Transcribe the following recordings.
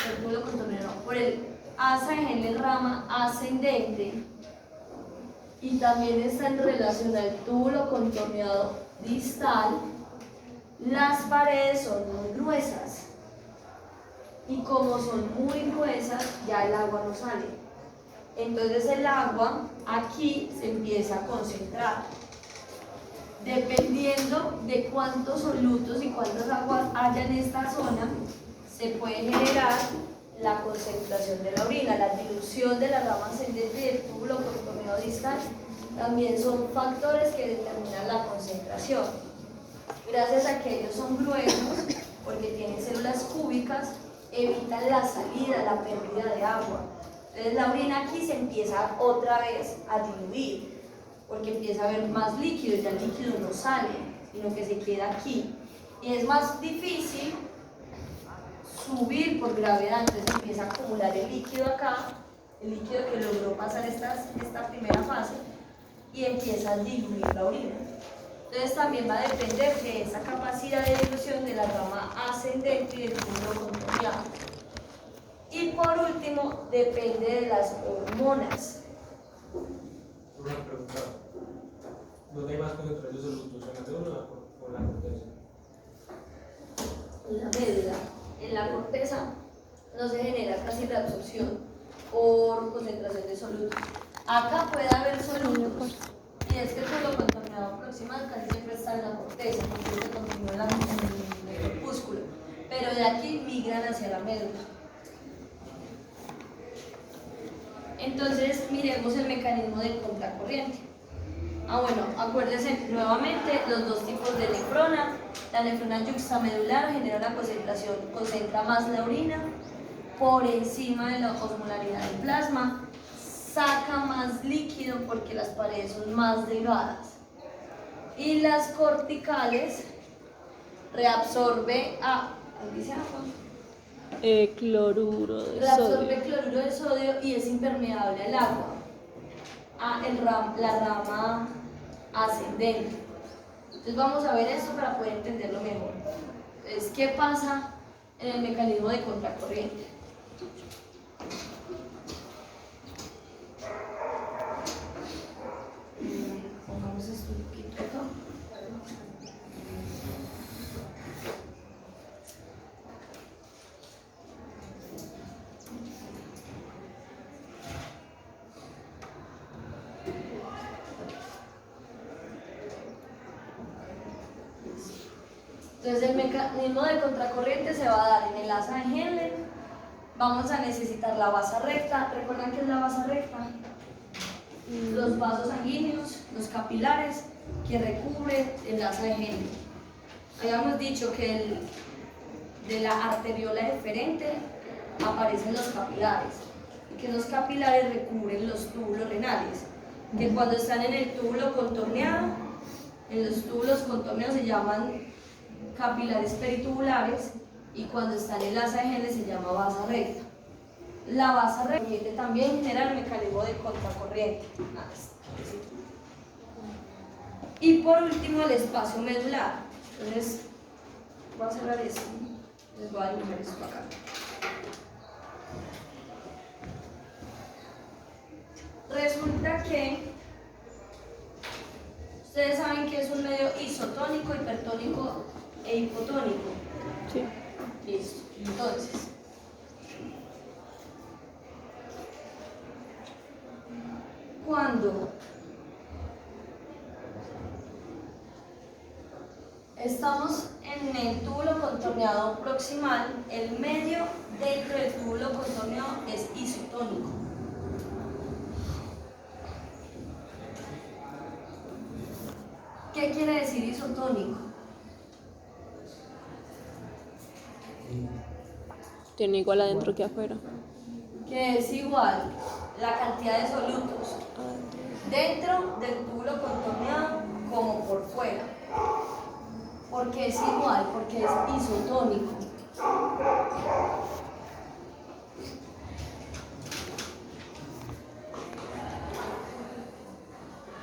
el túbulo contorneado por el asa de Henle rama ascendente, y también está en relación al túbulo contorneado distal, las paredes son muy gruesas. Y como son muy gruesas, ya el agua no sale. Entonces el agua aquí se empieza a concentrar. Dependiendo de cuántos solutos y cuántas aguas haya en esta zona, se puede generar la concentración de la orina. La dilución de la rama ascendente y del túbulo contorneado distal también son factores que determinan la concentración. Gracias a que ellos son gruesos, porque tienen células cúbicas, evitan la salida, la pérdida de agua. Entonces la orina aquí se empieza otra vez a diluir, porque empieza a haber más líquido, ya el líquido no sale, sino que se queda aquí. Y es más difícil subir por gravedad, entonces empieza a acumular el líquido acá, el líquido que logró pasar esta primera fase, y empieza a diluir la orina. Entonces también va a depender de esa capacidad de dilución de la rama ascendente y del túbulo contorneado. Y por último, depende de las hormonas. Una pregunta. ¿Dónde hay más concentración de solutos? ¿En la médula o en la corteza? En la médula. En la corteza no se genera casi reabsorción por concentración de solutos. Acá puede haber solutos. Y es que el túbulo contorneado proximal casi siempre está en la corteza, porque se continúa en el corpúsculo. Pero de aquí migran hacia la médula. Entonces, miremos el mecanismo del contracorriente. Bueno, acuérdense nuevamente los dos tipos de nefrona. La nefrona yuxtamedular genera una concentración, concentra más la orina por encima de la osmolaridad del plasma, saca más líquido porque las paredes son más delgadas. Y las corticales reabsorbe cloruro de reabsorbe sodio. cloruro de sodio y es impermeable al agua. La rama ascendente. Entonces vamos a ver esto para poder entenderlo mejor. Entonces, ¿qué pasa en el mecanismo de contracorriente? Pongamos esto un poquito acá. Entonces el mecanismo de contracorriente se va a dar en el asa de Henle. Vamos a necesitar la basa recta. ¿Recuerdan qué es la basa recta? Los vasos sanguíneos, los capilares que recubren el asa de Henle. Habíamos dicho que de la arteriola deferente aparecen los capilares y que los capilares recubren los túbulos renales, que cuando están en el túbulo contorneado, en los túbulos contorneados se llaman capilares peritubulares, y cuando está en el asa de Henle se llama basa recta. La basa recta también genera el mecanismo de contracorriente. Y por último el espacio medular. Entonces voy a cerrar esto, les voy a dibujar esto acá. Resulta que ustedes saben que es un medio isotónico, hipertónico e hipotónico. Sí. Listo. Entonces, cuando estamos en el túbulo contorneado proximal, el medio dentro del túbulo contorneado es isotónico. ¿Qué quiere decir isotónico? Tiene igual adentro que afuera. Que es igual la cantidad de solutos dentro del túbulo contorneado como por fuera. ¿Por qué es igual? Porque es isotónico.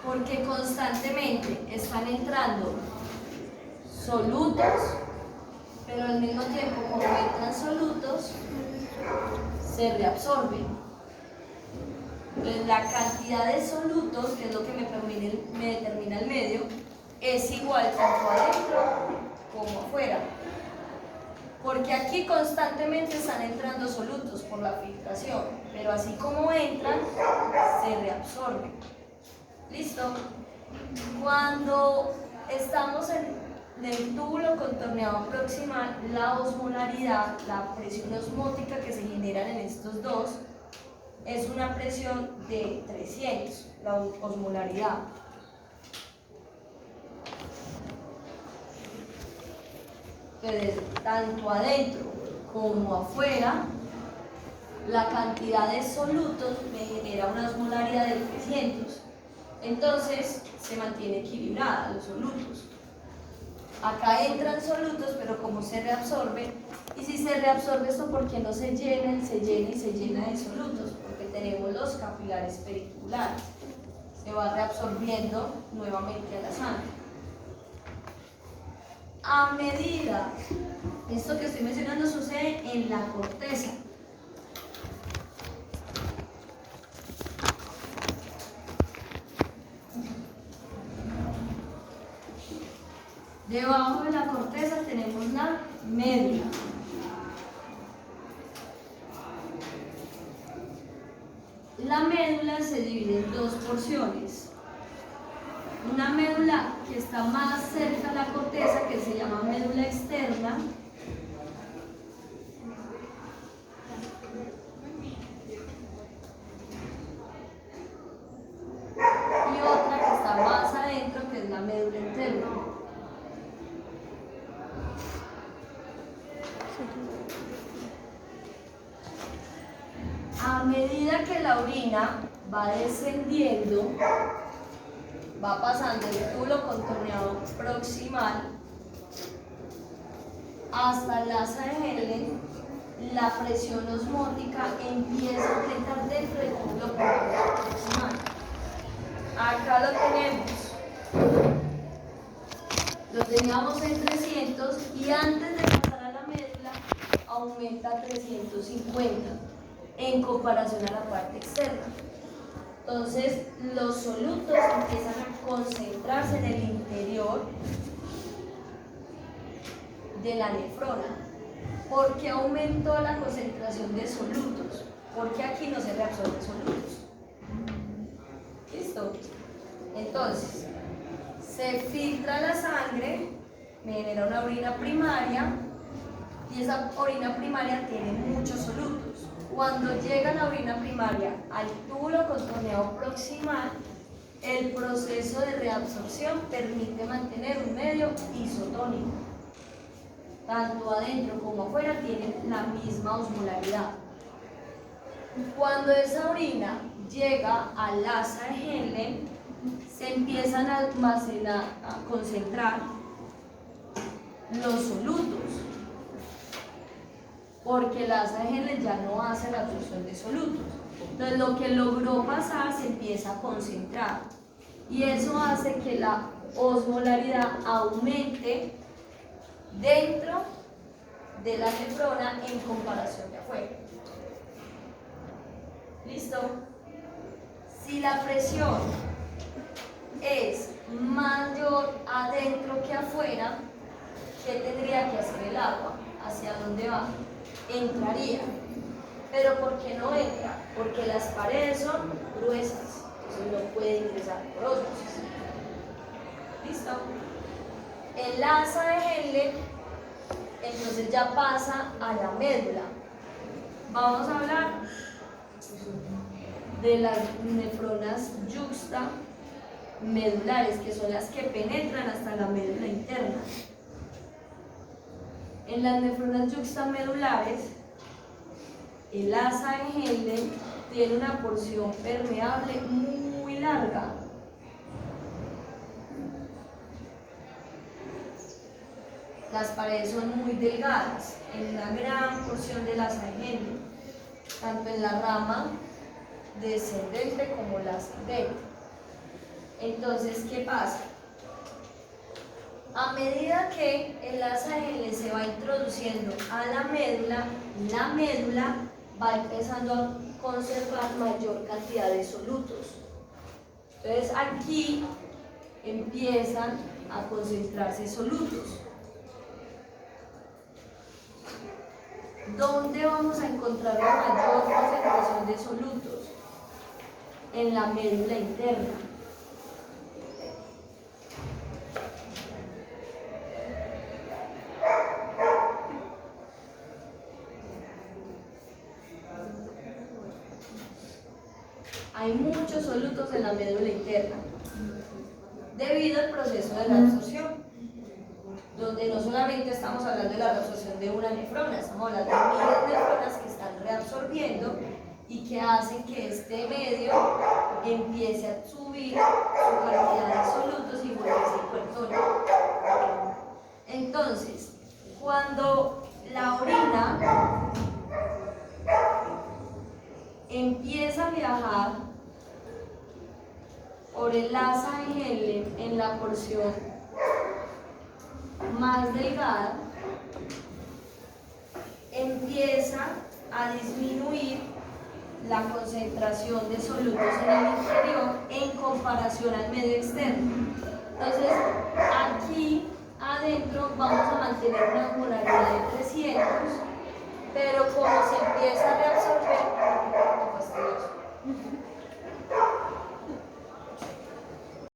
Porque constantemente están entrando solutos, pero al mismo tiempo, como entran solutos, se reabsorben. Entonces la cantidad de solutos, que es lo que me determina el medio, es igual tanto adentro como afuera. Porque aquí constantemente están entrando solutos por la filtración, pero así como entran, se reabsorben. ¿Listo? Cuando estamos en el túbulo contorneado proximal, la osmolaridad, la presión osmótica que se generan en estos dos, es una presión de 300, la osmolaridad. Entonces, tanto adentro como afuera, la cantidad de solutos me genera una osmolaridad de 300. Entonces, se mantiene equilibrada los solutos. Acá entran solutos, pero como se reabsorbe, y si se reabsorbe esto, ¿por qué no se llena y se llena de solutos? Porque tenemos los capilares periculares. Se va reabsorbiendo nuevamente a la sangre. A medida, esto que estoy mencionando sucede en la corteza. Debajo de la corteza tenemos la médula. La médula se divide en dos porciones. Una médula que está más cerca de la corteza, que se llama médula externa, y otra que está más adentro, que es la médula interna. A medida que la orina va descendiendo, va pasando el túbulo contorneado proximal hasta el asa de Henle, la presión osmótica empieza a aumentar dentro del túbulo contorneado proximal. Acá lo teníamos en 300 y antes de pasar a la médula aumenta a 350 en comparación a la parte externa. Entonces los solutos empiezan a concentrarse en el interior de la nefrona. ¿Por qué aumentó la concentración de solutos? Porque aquí no se reabsorben solutos. ¿Listo? Entonces, se filtra la sangre, me genera una orina primaria y esa orina primaria tiene muchos solutos. Cuando llega la orina primaria al túbulo contorneado proximal, el proceso de reabsorción permite mantener un medio isotónico. Tanto adentro como afuera tienen la misma osmolaridad. Cuando esa orina llega al asa de Henle, se empiezan a almacenar, a concentrar los solutos, porque el asa de Henle ya no hace la absorción de solutos. Entonces lo que logró pasar se empieza a concentrar y eso hace que la osmolaridad aumente dentro de la nefrona en comparación de afuera. ¿Listo? Si la presión es mayor adentro que afuera, ¿qué tendría que hacer el agua? ¿Hacia dónde va? Entraría. ¿Pero por qué no entra? Porque las paredes son gruesas, entonces no puede ingresar por ósmosis. ¿Listo? El asa de Henle entonces ya pasa a la médula. Vamos a hablar de las nefronas yuxtamedulares, que son las que penetran hasta la médula interna. En las nefronas yuxtamedulares, el asa de Henle tiene una porción permeable muy larga. Las paredes son muy delgadas en una gran porción del asa de Henle, tanto en la rama descendente como la ascendente. Entonces, ¿qué pasa? A medida que el asa de Henle se va introduciendo a la médula va empezando a conservar mayor cantidad de solutos. Entonces aquí empiezan a concentrarse solutos. ¿Dónde vamos a encontrar la mayor concentración de solutos? En la médula interna. Hay muchos solutos en la médula interna debido al proceso de la absorción, donde no solamente estamos hablando de la reabsorción de una nefrona, estamos hablando de miles de nefronas que están reabsorbiendo y que hacen que este medio empiece a subir su cantidad de solutos y volverse hipertónico. Entonces, cuando la orina empieza a viajar por el asa de Henle en la porción más delgada, empieza a disminuir la concentración de solutos en el interior en comparación al medio externo. Entonces, aquí adentro vamos a mantener una molaridad de 300, pero como se empieza a reabsorber, un poco fastidioso.